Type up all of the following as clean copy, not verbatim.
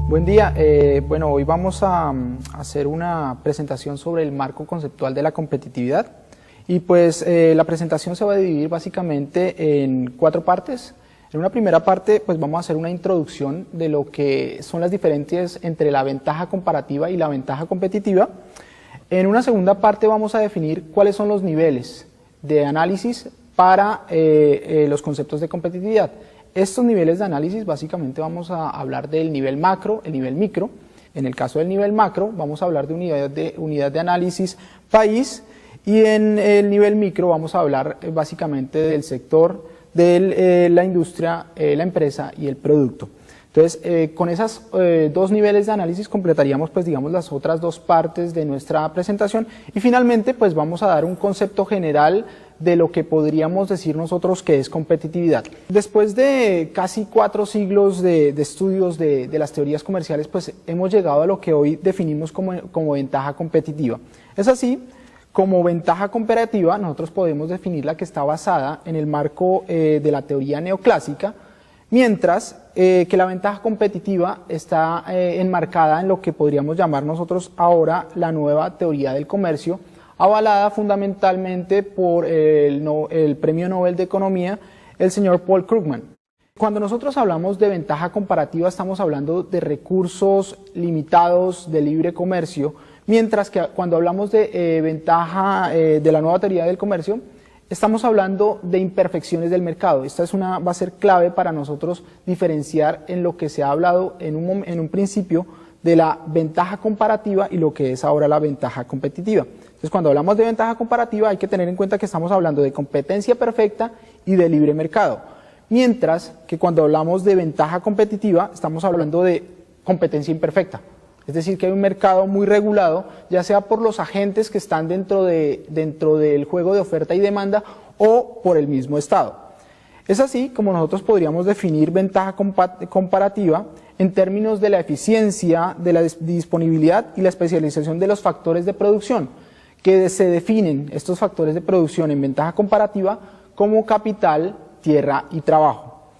Buen día, bueno, hoy vamos a hacer una presentación sobre el marco conceptual de la competitividad y pues la presentación se va a dividir básicamente en 4 partes. En una primera parte pues vamos a hacer una introducción de lo que son las diferencias entre la ventaja comparativa y la ventaja competitiva. En una segunda parte vamos a definir cuáles son los niveles de análisis para los conceptos de competitividad. Estos niveles de análisis básicamente vamos a hablar del nivel macro, el nivel micro. En el caso del nivel macro vamos a hablar de unidad de análisis país, y en el nivel micro vamos a hablar básicamente del sector, de la industria, la empresa y el producto. Entonces, con esos 2 niveles de análisis completaríamos, pues digamos, las otras 2 partes de nuestra presentación, y finalmente pues vamos a dar un concepto general de lo que podríamos decir nosotros que es competitividad. Después de casi 4 siglos de estudios de las teorías comerciales, pues hemos llegado a lo que hoy definimos como ventaja competitiva. Es así, como ventaja comparativa nosotros podemos definir la que está basada en el marco de la teoría neoclásica, mientras que la ventaja competitiva está enmarcada en lo que podríamos llamar nosotros ahora la nueva teoría del comercio, avalada fundamentalmente por el Premio Nobel de Economía, el señor Paul Krugman. Cuando nosotros hablamos de ventaja comparativa estamos hablando de recursos limitados de libre comercio, mientras que cuando hablamos de ventaja de la nueva teoría del comercio, estamos hablando de imperfecciones del mercado. Esta va a ser clave para nosotros diferenciar en lo que se ha hablado en un principio de la ventaja comparativa y lo que es ahora la ventaja competitiva. Entonces, cuando hablamos de ventaja comparativa hay que tener en cuenta que estamos hablando de competencia perfecta y de libre mercado, mientras que cuando hablamos de ventaja competitiva estamos hablando de competencia imperfecta. Es decir, que hay un mercado muy regulado, ya sea por los agentes que están dentro del juego de oferta y demanda o por el mismo Estado. Es así como nosotros podríamos definir ventaja comparativa en términos de la eficiencia, de la disponibilidad y la especialización de los factores de producción, que se definen estos factores de producción en ventaja comparativa como capital, tierra y trabajo.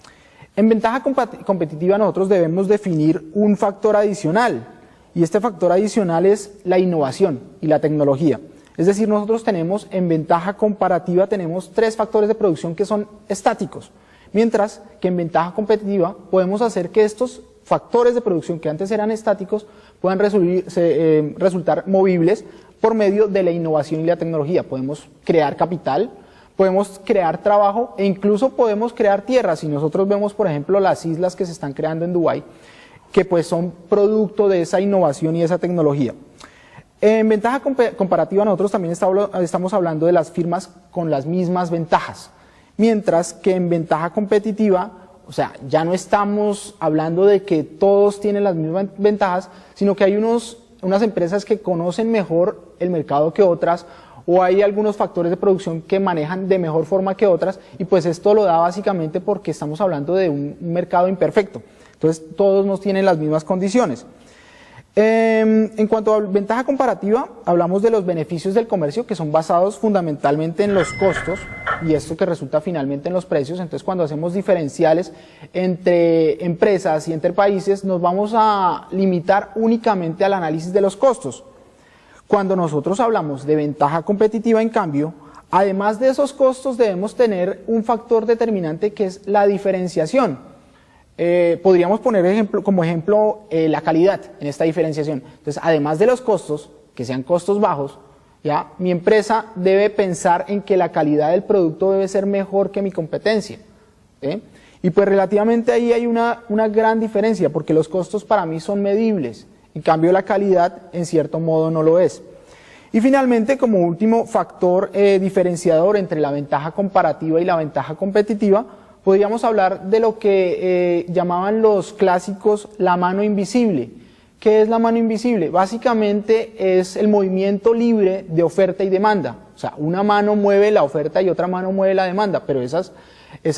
En ventaja competitiva nosotros debemos definir un factor adicional, y este factor adicional es la innovación y la tecnología. Es decir, nosotros tenemos en ventaja comparativa tenemos 3 factores de producción que son estáticos, mientras que en ventaja competitiva podemos hacer que estos factores de producción que antes eran estáticos puedan resultar movibles por medio de la innovación y la tecnología. Podemos crear capital, podemos crear trabajo e incluso podemos crear tierra. Si nosotros vemos, por ejemplo, las islas que se están creando en Dubái, que pues son producto de esa innovación y esa tecnología. En ventaja comparativa nosotros también estamos hablando de las firmas con las mismas ventajas, mientras que en ventaja competitiva, o sea, ya no estamos hablando de que todos tienen las mismas ventajas, sino que hay unas empresas que conocen mejor el mercado que otras, o hay algunos factores de producción que manejan de mejor forma que otras, y pues esto lo da básicamente porque estamos hablando de un mercado imperfecto. Entonces todos no tienen las mismas condiciones. En cuanto a ventaja comparativa, hablamos de los beneficios del comercio que son basados fundamentalmente en los costos y esto que resulta finalmente en los precios. Entonces cuando hacemos diferenciales entre empresas y entre países nos vamos a limitar únicamente al análisis de los costos. Cuando nosotros hablamos de ventaja competitiva, en cambio, además de esos costos debemos tener un factor determinante que es la diferenciación. Podríamos poner como ejemplo la calidad en esta diferenciación. Entonces, además de los costos, que sean costos bajos, ¿ya? Mi empresa debe pensar en que la calidad del producto debe ser mejor que mi competencia, ¿sí? Y pues relativamente ahí hay una gran diferencia, porque los costos para mí son medibles, en cambio la calidad en cierto modo no lo es. Y finalmente, como último factor diferenciador entre la ventaja comparativa y la ventaja competitiva, podríamos hablar de lo que llamaban los clásicos la mano invisible. ¿Qué es la mano invisible? Básicamente es el movimiento libre de oferta y demanda. O sea, una mano mueve la oferta y otra mano mueve la demanda, pero esas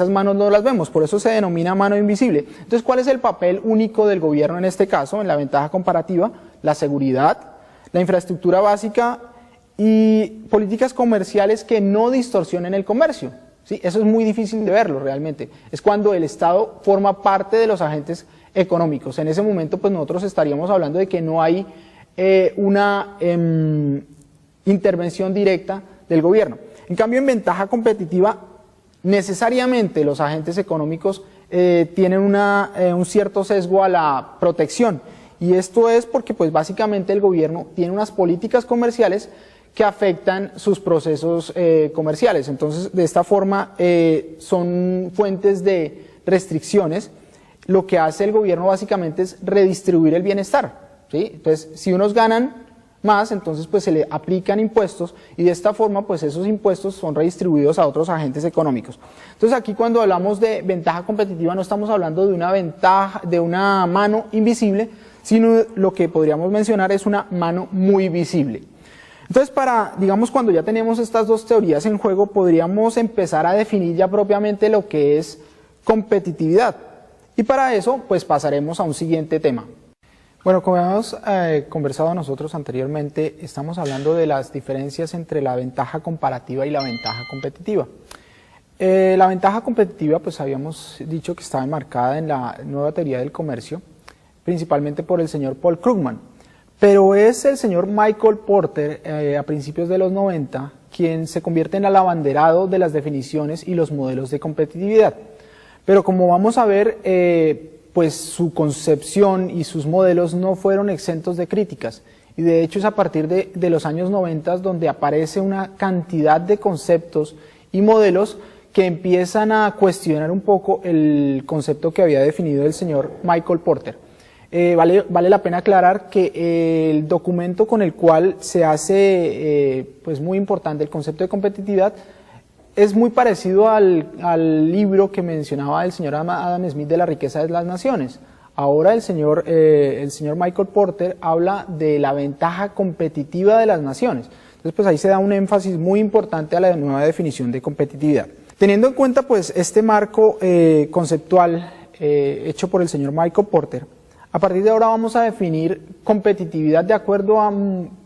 manos no las vemos, por eso se denomina mano invisible. Entonces, ¿cuál es el papel único del gobierno en este caso, en la ventaja comparativa? La seguridad, la infraestructura básica y políticas comerciales que no distorsionen el comercio. ¿Sí? Eso es muy difícil de verlo realmente. Es cuando el Estado forma parte de los agentes económicos. En ese momento pues nosotros estaríamos hablando de que no hay una intervención directa del gobierno. En cambio, en ventaja competitiva, necesariamente los agentes económicos tienen un cierto sesgo a la protección, y esto es porque pues básicamente el gobierno tiene unas políticas comerciales que afectan sus procesos comerciales. Entonces, de esta forma son fuentes de restricciones. Lo que hace el gobierno básicamente es redistribuir el bienestar, ¿sí? Entonces, si unos ganan más, entonces pues se le aplican impuestos, y de esta forma pues esos impuestos son redistribuidos a otros agentes económicos. Entonces, aquí cuando hablamos de ventaja competitiva no estamos hablando de una ventaja, de una mano invisible, sino lo que podríamos mencionar es una mano muy visible. Entonces, digamos, cuando ya tenemos estas dos teorías en juego, podríamos empezar a definir ya propiamente lo que es competitividad. Y para eso, pues pasaremos a un siguiente tema. Bueno, como hemos conversado nosotros anteriormente, estamos hablando de las diferencias entre la ventaja comparativa y la ventaja competitiva. La ventaja competitiva, pues habíamos dicho que estaba enmarcada en la nueva teoría del comercio, principalmente por el señor Paul Krugman. Pero es el señor Michael Porter, a principios de los 90, quien se convierte en el abanderado de las definiciones y los modelos de competitividad. Pero como vamos a ver, pues su concepción y sus modelos no fueron exentos de críticas. Y de hecho es a partir de los años 90 donde aparece una cantidad de conceptos y modelos que empiezan a cuestionar un poco el concepto que había definido el señor Michael Porter. Vale la pena aclarar que el documento con el cual se hace pues muy importante el concepto de competitividad es muy parecido al libro que mencionaba el señor Adam Smith de La riqueza de las naciones. Ahora el señor Michael Porter habla de la ventaja competitiva de las naciones. Entonces pues ahí se da un énfasis muy importante a la nueva definición de competitividad. Teniendo en cuenta pues este marco conceptual hecho por el señor Michael Porter, a partir de ahora vamos a definir competitividad de acuerdo a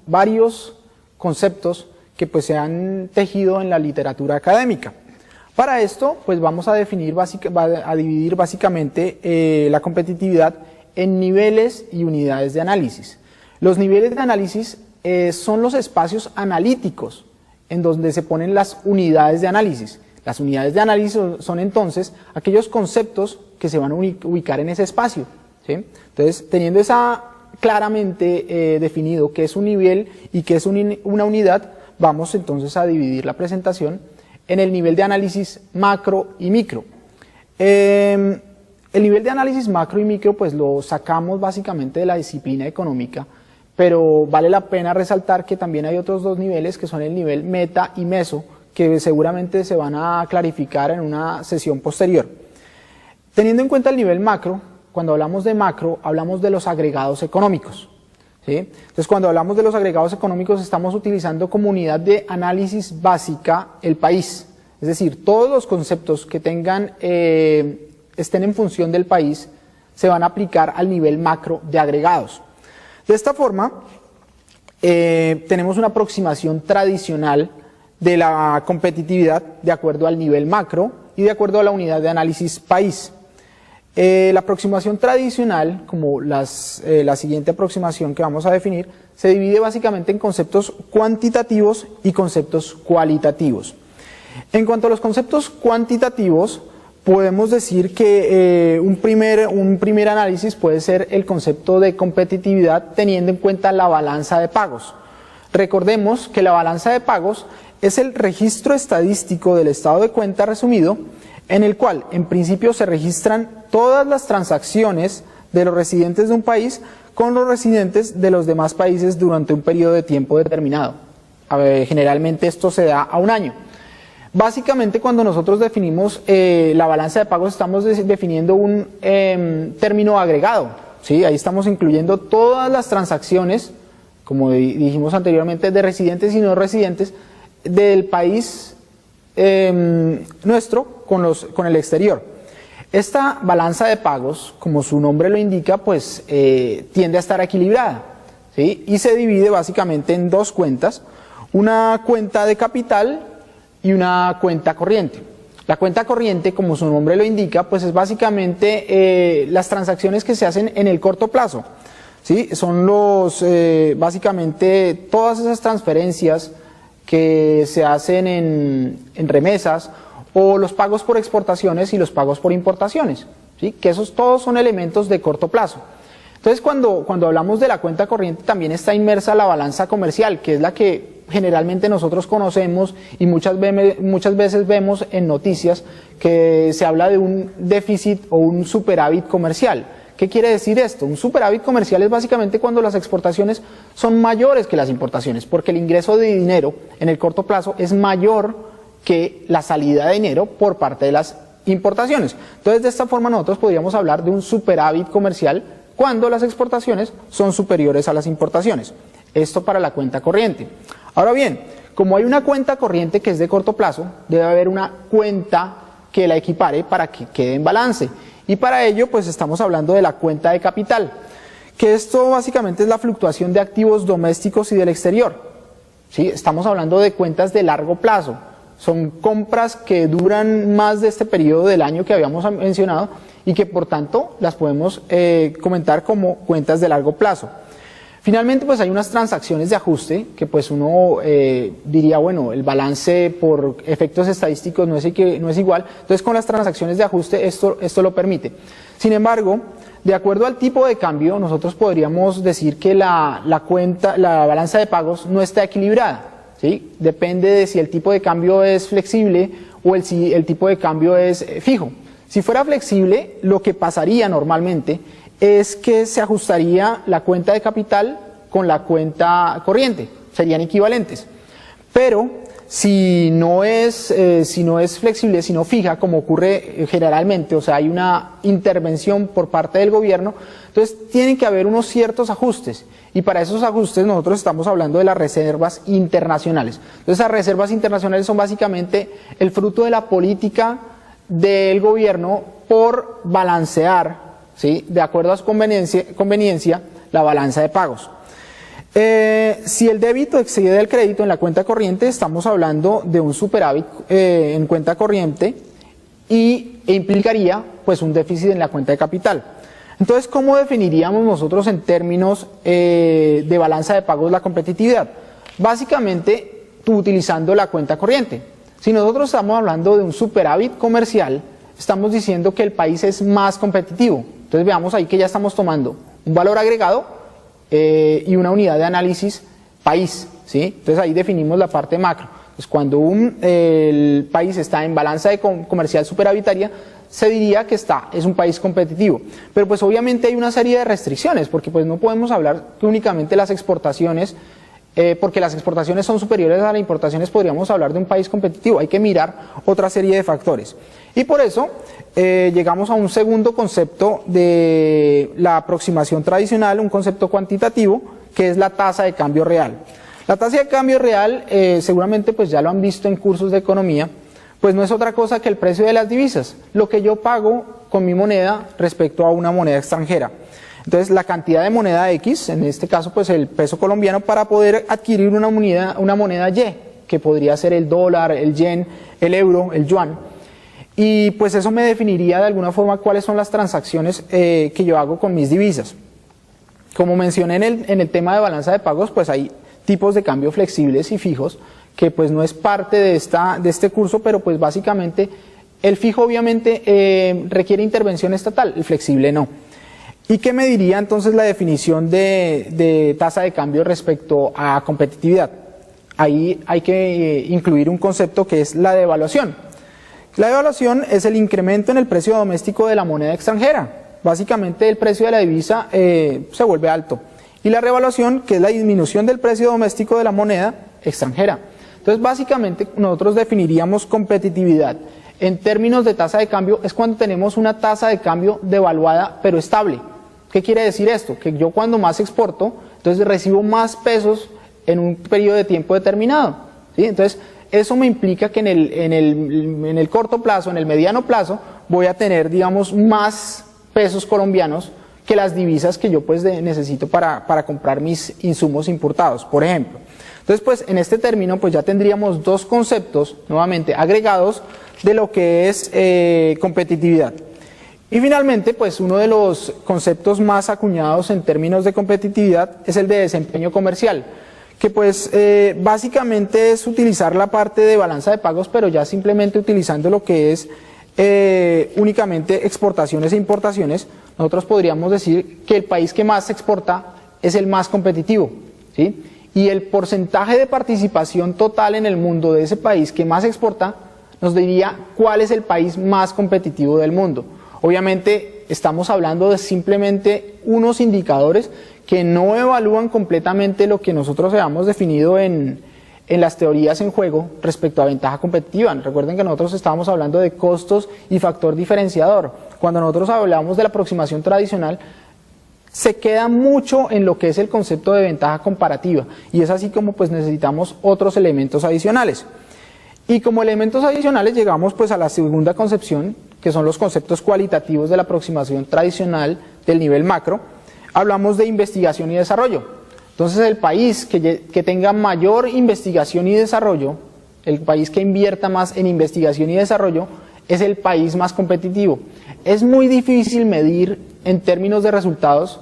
varios conceptos que pues se han tejido en la literatura académica. Para esto pues vamos a dividir básicamente la competitividad en niveles y unidades de análisis. Los niveles de análisis son los espacios analíticos en donde se ponen las unidades de análisis. Las unidades de análisis son entonces aquellos conceptos que se van a ubicar en ese espacio, ¿sí? Entonces, teniendo esa claramente definido qué es un nivel y qué es una unidad, vamos entonces a dividir la presentación en el nivel de análisis macro y micro. El nivel de análisis macro y micro pues lo sacamos básicamente de la disciplina económica, pero vale la pena resaltar que también hay otros dos niveles que son el nivel meta y meso, que seguramente se van a clarificar en una sesión posterior. Teniendo en cuenta el nivel macro, cuando hablamos de macro, hablamos de los agregados económicos, ¿sí? Entonces, cuando hablamos de los agregados económicos, estamos utilizando como unidad de análisis básica el país. Es decir, todos los conceptos que estén en función del país se van a aplicar al nivel macro de agregados. De esta forma, tenemos una aproximación tradicional de la competitividad de acuerdo al nivel macro y de acuerdo a la unidad de análisis país. La aproximación tradicional, como la siguiente aproximación que vamos a definir, se divide básicamente en conceptos cuantitativos y conceptos cualitativos. En cuanto a los conceptos cuantitativos, podemos decir que un primer análisis puede ser el concepto de competitividad teniendo en cuenta la balanza de pagos. Recordemos que la balanza de pagos es el registro estadístico del estado de cuenta resumido, en el cual en principio se registran todas las transacciones de los residentes de un país con los residentes de los demás países durante un periodo de tiempo determinado. Generalmente esto se da a un año. Básicamente, cuando nosotros definimos la balanza de pagos, estamos definiendo un término agregado, ¿sí? Ahí estamos incluyendo todas las transacciones, como dijimos anteriormente, de residentes y no residentes del país nuestro con el exterior. Esta balanza de pagos, como su nombre lo indica, pues tiende a estar equilibrada, ¿sí? Y se divide básicamente en dos cuentas, una cuenta de capital y una cuenta corriente. La cuenta corriente, como su nombre lo indica, pues es básicamente las transacciones que se hacen en el corto plazo, ¿sí? Son básicamente todas esas transferencias que se hacen en remesas, o los pagos por exportaciones y los pagos por importaciones, ¿sí? Que esos todos son elementos de corto plazo. Entonces, cuando hablamos de la cuenta corriente, también está inmersa la balanza comercial, que es la que generalmente nosotros conocemos y muchas veces vemos en noticias que se habla de un déficit o un superávit comercial. ¿Qué quiere decir esto? Un superávit comercial es básicamente cuando las exportaciones son mayores que las importaciones, porque el ingreso de dinero en el corto plazo es mayor que la salida de dinero por parte de las importaciones. Entonces, de esta forma nosotros podríamos hablar de un superávit comercial cuando las exportaciones son superiores a las importaciones. Esto para la cuenta corriente. Ahora bien, como hay una cuenta corriente que es de corto plazo, debe haber una cuenta que la equipare para que quede en balance. Y para ello, pues estamos hablando de la cuenta de capital, que esto básicamente es la fluctuación de activos domésticos y del exterior, ¿sí? Estamos hablando de cuentas de largo plazo. Son compras que duran más de este periodo del año que habíamos mencionado y que por tanto las podemos comentar como cuentas de largo plazo. Finalmente, pues hay unas transacciones de ajuste que pues uno diría, bueno, el balance por efectos estadísticos no es igual, entonces con las transacciones de ajuste esto lo permite. Sin embargo, de acuerdo al tipo de cambio, nosotros podríamos decir que la balanza de pagos no está equilibrada, ¿sí? Depende de si el tipo de cambio es flexible o si el tipo de cambio es fijo. Si fuera flexible, lo que pasaría normalmente es que se ajustaría la cuenta de capital con la cuenta corriente, serían equivalentes. Pero si no es flexible, sino fija, como ocurre generalmente, o sea, hay una intervención por parte del gobierno, entonces tienen que haber unos ciertos ajustes. Y para esos ajustes nosotros estamos hablando de las reservas internacionales. Entonces, las reservas internacionales son básicamente el fruto de la política del gobierno por balancear, ¿sí?, de acuerdo a su conveniencia, la balanza de pagos. Si el débito excede el crédito en la cuenta corriente, estamos hablando de un superávit en cuenta corriente e implicaría pues un déficit en la cuenta de capital. Entonces, ¿cómo definiríamos nosotros en términos de balanza de pagos la competitividad? Básicamente, utilizando la cuenta corriente. Si nosotros estamos hablando de un superávit comercial, estamos diciendo que el país es más competitivo. Entonces veamos ahí que ya estamos tomando un valor agregado y una unidad de análisis país, ¿sí? Entonces ahí definimos la parte macro. Entonces cuando el país está en balanza comercial superavitaria, se diría que es un país competitivo. Pero pues obviamente hay una serie de restricciones, porque pues no podemos hablar que únicamente las exportaciones, porque las exportaciones son superiores a las importaciones, podríamos hablar de un país competitivo. Hay que mirar otra serie de factores. Y por eso llegamos a un segundo concepto de la aproximación tradicional, un concepto cuantitativo, que es la tasa de cambio real. La tasa de cambio real, seguramente pues ya lo han visto en cursos de economía, pues no es otra cosa que el precio de las divisas, lo que yo pago con mi moneda respecto a una moneda extranjera. Entonces, la cantidad de moneda X, en este caso pues el peso colombiano, para poder adquirir una moneda Y, que podría ser el dólar, el yen, el euro, el yuan. Y pues eso me definiría de alguna forma cuáles son las transacciones que yo hago con mis divisas. Como mencioné en el tema de balanza de pagos, pues hay tipos de cambio flexibles y fijos, que pues no es parte de este curso, pero pues básicamente el fijo obviamente requiere intervención estatal, el flexible no. ¿Y qué me diría entonces la definición de tasa de cambio respecto a competitividad? Ahí hay que incluir un concepto que es la devaluación. La devaluación es el incremento en el precio doméstico de la moneda extranjera. Básicamente el precio de la divisa se vuelve alto. Y la revaluación, que es la disminución del precio doméstico de la moneda extranjera. Entonces básicamente nosotros definiríamos competitividad en términos de tasa de cambio es cuando tenemos una tasa de cambio devaluada pero estable. ¿Qué quiere decir esto? Que yo cuando más exporto, entonces recibo más pesos en un periodo de tiempo determinado, ¿sí? Entonces eso me implica que en el corto plazo, en el mediano plazo, voy a tener, digamos, más pesos colombianos que las divisas que yo pues necesito para comprar mis insumos importados, por ejemplo. Entonces pues en este término pues ya tendríamos dos conceptos nuevamente agregados de lo que es competitividad. Y finalmente pues uno de los conceptos más acuñados en términos de competitividad es el de desempeño comercial, que pues básicamente es utilizar la parte de balanza de pagos, pero ya simplemente utilizando lo que es únicamente exportaciones e importaciones. Nosotros podríamos decir que el país que más exporta es el más competitivo, ¿sí? Y el porcentaje de participación total en el mundo de ese país que más exporta nos diría cuál es el país más competitivo del mundo. Obviamente estamos hablando de simplemente unos indicadores que no evalúan completamente lo que nosotros habíamos definido en las teorías en juego respecto a ventaja competitiva. Recuerden que nosotros estábamos hablando de costos y factor diferenciador. Cuando nosotros hablamos de la aproximación tradicional, se queda mucho en lo que es el concepto de ventaja comparativa, y es así como pues necesitamos otros elementos adicionales. Y como elementos adicionales llegamos pues a la segunda concepción, que son los conceptos cualitativos de la aproximación tradicional del nivel macro. Hablamos de investigación y desarrollo. Entonces el país que tenga mayor investigación y desarrollo, el país que invierta más en investigación y desarrollo, es el país más competitivo. Es muy difícil medir en términos de resultados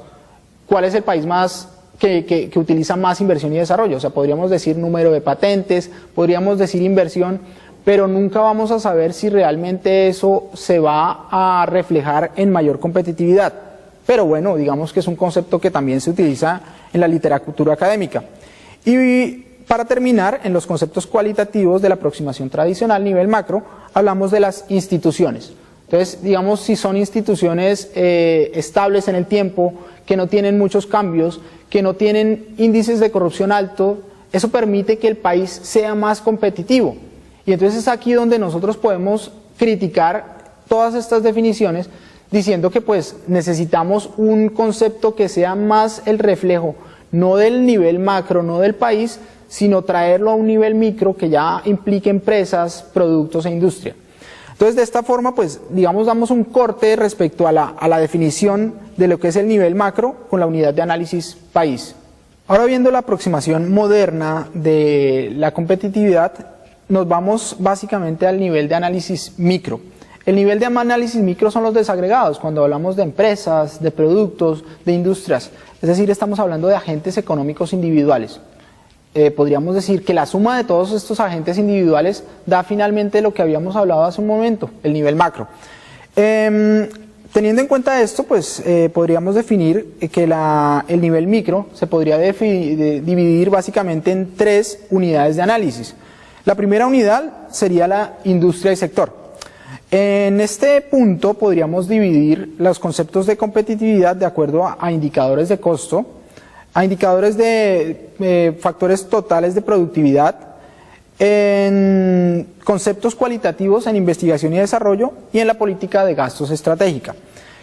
cuál es el país más que utiliza más inversión y desarrollo. O sea, podríamos decir número de patentes, podríamos decir inversión, pero nunca vamos a saber si realmente eso se va a reflejar en mayor competitividad. Pero bueno, digamos que es un concepto que también se utiliza en la literatura académica. Y para terminar, en los conceptos cualitativos de la aproximación tradicional nivel macro, hablamos de las instituciones. Entonces, digamos, si son instituciones estables en el tiempo, que no tienen muchos cambios, que no tienen índices de corrupción altos, eso permite que el país sea más competitivo. Y entonces es aquí donde nosotros podemos criticar todas estas definiciones, diciendo que pues necesitamos un concepto que sea más el reflejo, no del nivel macro, no del país, sino traerlo a un nivel micro que ya implique empresas, productos e industria. Entonces de esta forma pues digamos damos un corte respecto a la definición de lo que es el nivel macro con la unidad de análisis país. Ahora viendo la aproximación moderna de la competitividad, nos vamos básicamente al nivel de análisis micro. El nivel de análisis micro son los desagregados, cuando hablamos de empresas, de productos, de industrias, es decir, estamos hablando de agentes económicos individuales. Podríamos decir que la suma de todos estos agentes individuales da finalmente lo que habíamos hablado hace un momento, el nivel macro. Teniendo en cuenta esto, pues podríamos definir que el nivel micro se podría dividir básicamente en tres unidades de análisis. La primera unidad sería la industria y sector. En este punto podríamos dividir los conceptos de competitividad de acuerdo a indicadores de costo, a indicadores de factores totales de productividad, en conceptos cualitativos en investigación y desarrollo y en la política de gastos estratégica.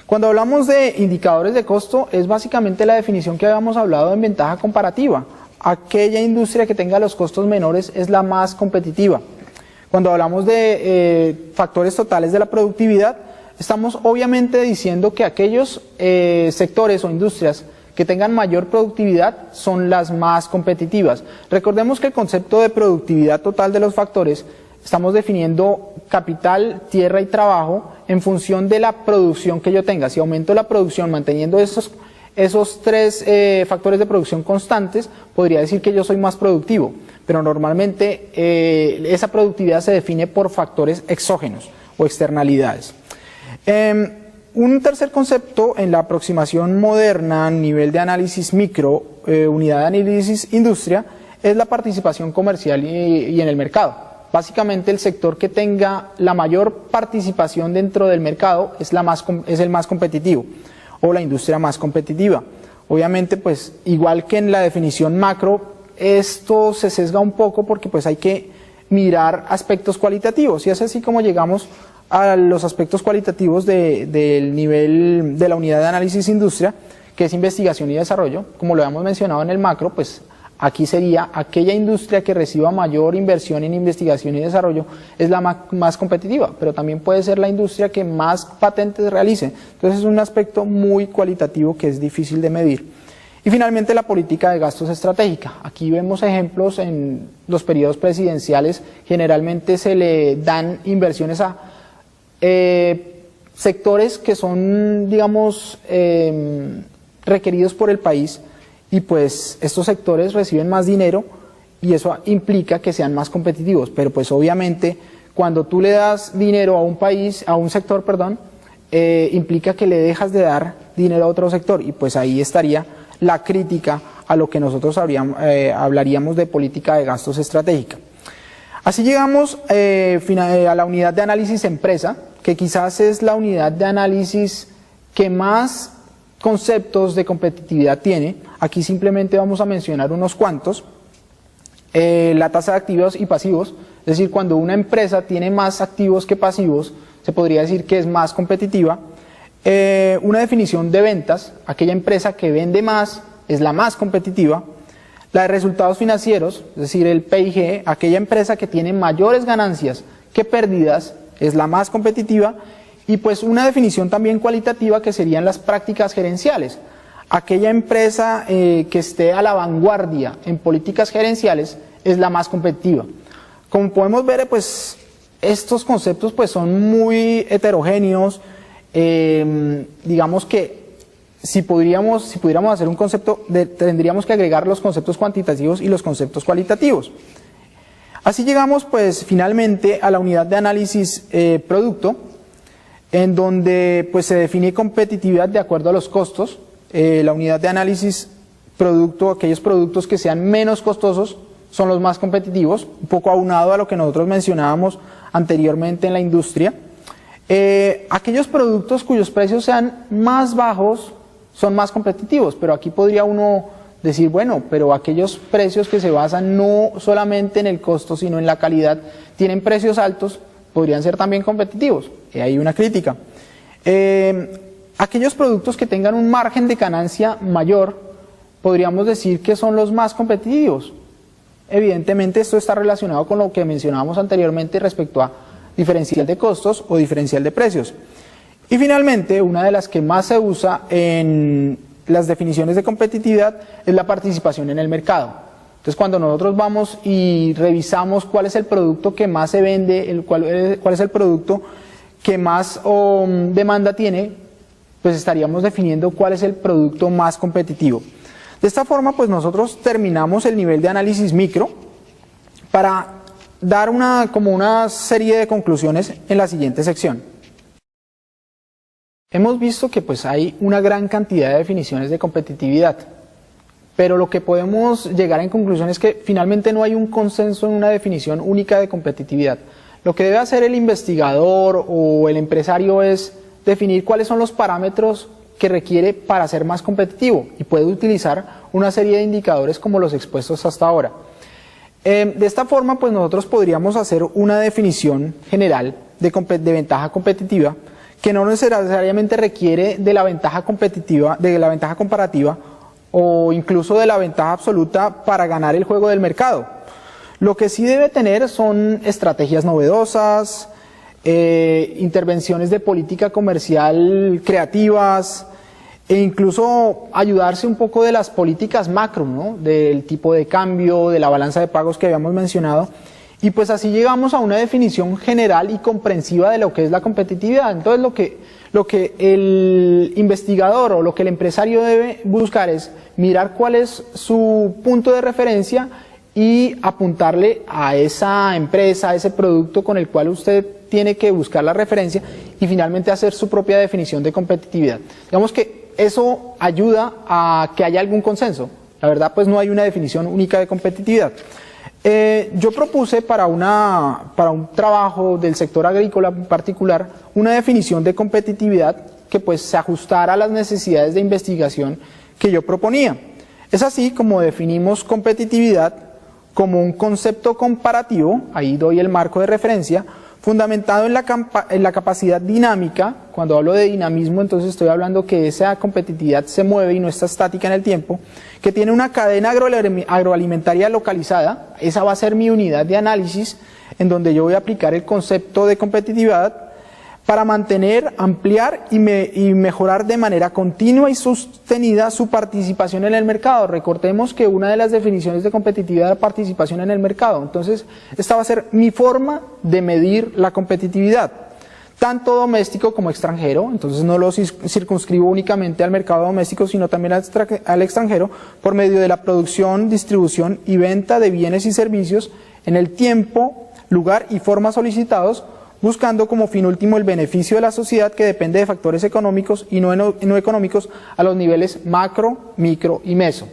Cuando hablamos de indicadores de costo es básicamente la definición que habíamos hablado en ventaja comparativa. Aquella industria que tenga los costos menores es la más competitiva. Cuando hablamos de factores totales de la productividad, estamos obviamente diciendo que aquellos sectores o industrias que tengan mayor productividad son las más competitivas. Recordemos que el concepto de productividad total de los factores, estamos definiendo capital, tierra y trabajo en función de la producción que yo tenga. Si aumento la producción manteniendo esos tres factores de producción constantes, podría decir que yo soy más productivo, pero normalmente esa productividad se define por factores exógenos o externalidades. Un tercer concepto en la aproximación moderna, nivel de análisis micro, unidad de análisis industria, es la participación comercial y en el mercado. Básicamente el sector que tenga la mayor participación dentro del mercado es el más competitivo, o la industria más competitiva. Obviamente, pues igual que en la definición macro, esto se sesga un poco porque pues hay que mirar aspectos cualitativos, y es así como llegamos a los aspectos cualitativos del nivel de la unidad de análisis industria, que es investigación y desarrollo. Como lo habíamos mencionado en el macro, pues Aquí sería aquella industria que reciba mayor inversión en investigación y desarrollo es la más competitiva, pero también puede ser la industria que más patentes realice. Entonces es un aspecto muy cualitativo que es difícil de medir. Y finalmente la política de gastos estratégica. Aquí vemos ejemplos en los periodos presidenciales, generalmente se le dan inversiones a sectores que son, digamos, requeridos por el país, y pues estos sectores reciben más dinero y eso implica que sean más competitivos, pero pues obviamente cuando tú le das dinero a un país, a un sector, perdón, implica que le dejas de dar dinero a otro sector, y pues ahí estaría la crítica a lo que nosotros hablaríamos de política de gastos estratégica. Así llegamos a la unidad de análisis empresa, que quizás es la unidad de análisis que más conceptos de competitividad tiene. Aquí simplemente vamos a mencionar unos cuantos. La tasa de activos y pasivos, es decir, cuando una empresa tiene más activos que pasivos, se podría decir que es más competitiva. Una definición de ventas, aquella empresa que vende más es la más competitiva. La de resultados financieros, es decir, el PIG, aquella empresa que tiene mayores ganancias que pérdidas es la más competitiva. Y pues una definición también cualitativa que serían las prácticas gerenciales. Aquella empresa que esté a la vanguardia en políticas gerenciales es la más competitiva. Como podemos ver, pues estos conceptos pues son muy heterogéneos. Digamos que si pudiéramos hacer un concepto, tendríamos que agregar los conceptos cuantitativos y los conceptos cualitativos. Así llegamos pues finalmente a la unidad de análisis producto, en donde pues se define competitividad de acuerdo a los costos. La unidad de análisis producto, aquellos productos que sean menos costosos son los más competitivos, un poco aunado a lo que nosotros mencionábamos anteriormente en la industria. Aquellos productos cuyos precios sean más bajos son más competitivos, pero aquí podría uno decir, bueno, pero aquellos precios que se basan no solamente en el costo, sino en la calidad, tienen precios altos, podrían ser también competitivos. Hay una crítica. Aquellos productos que tengan un margen de ganancia mayor, podríamos decir que son los más competitivos. Evidentemente esto está relacionado con lo que mencionábamos anteriormente respecto a diferencial de costos o diferencial de precios. Y finalmente, una de las que más se usa en las definiciones de competitividad es la participación en el mercado. Entonces, cuando nosotros vamos y revisamos cuál es el producto que más se vende, cuál es el producto que más demanda tiene, pues estaríamos definiendo cuál es el producto más competitivo. De esta forma, pues nosotros terminamos el nivel de análisis micro para dar como una serie de conclusiones en la siguiente sección. Hemos visto que pues hay una gran cantidad de definiciones de competitividad, pero lo que podemos llegar en conclusión es que finalmente no hay un consenso en una definición única de competitividad. Lo que debe hacer el investigador o el empresario es definir cuáles son los parámetros que requiere para ser más competitivo, y puede utilizar una serie de indicadores como los expuestos hasta ahora. De esta forma, pues nosotros podríamos hacer una definición general de ventaja competitiva que no necesariamente requiere de la ventaja competitiva, de la ventaja comparativa o incluso de la ventaja absoluta para ganar el juego del mercado. Lo que sí debe tener son estrategias novedosas, intervenciones de política comercial creativas, e incluso ayudarse un poco de las políticas macro, ¿no? Del tipo de cambio, de la balanza de pagos que habíamos mencionado, y pues así llegamos a una definición general y comprensiva de lo que es la competitividad. Entonces lo que el investigador o lo que el empresario debe buscar es mirar cuál es su punto de referencia y apuntarle a esa empresa, a ese producto con el cual usted tiene que buscar la referencia y finalmente hacer su propia definición de competitividad. Digamos que eso ayuda a que haya algún consenso. La verdad, pues no hay una definición única de competitividad. Yo propuse para un trabajo del sector agrícola en particular una definición de competitividad que pues se ajustara a las necesidades de investigación que yo proponía. Es así como definimos competitividad como un concepto comparativo, ahí doy el marco de referencia, fundamentado en la capacidad dinámica. Cuando hablo de dinamismo, entonces estoy hablando que esa competitividad se mueve y no está estática en el tiempo, que tiene una cadena agroalimentaria localizada. Esa va a ser mi unidad de análisis, en donde yo voy a aplicar el concepto de competitividad para mantener, ampliar y mejorar de manera continua y sostenida su participación en el mercado. Recordemos que una de las definiciones de competitividad es la participación en el mercado. Entonces, esta va a ser mi forma de medir la competitividad, tanto doméstico como extranjero. Entonces no lo circunscribo únicamente al mercado doméstico, sino también al extranjero, por medio de la producción, distribución y venta de bienes y servicios en el tiempo, lugar y forma solicitados, buscando como fin último el beneficio de la sociedad, que depende de factores económicos y no económicos a los niveles macro, micro y meso.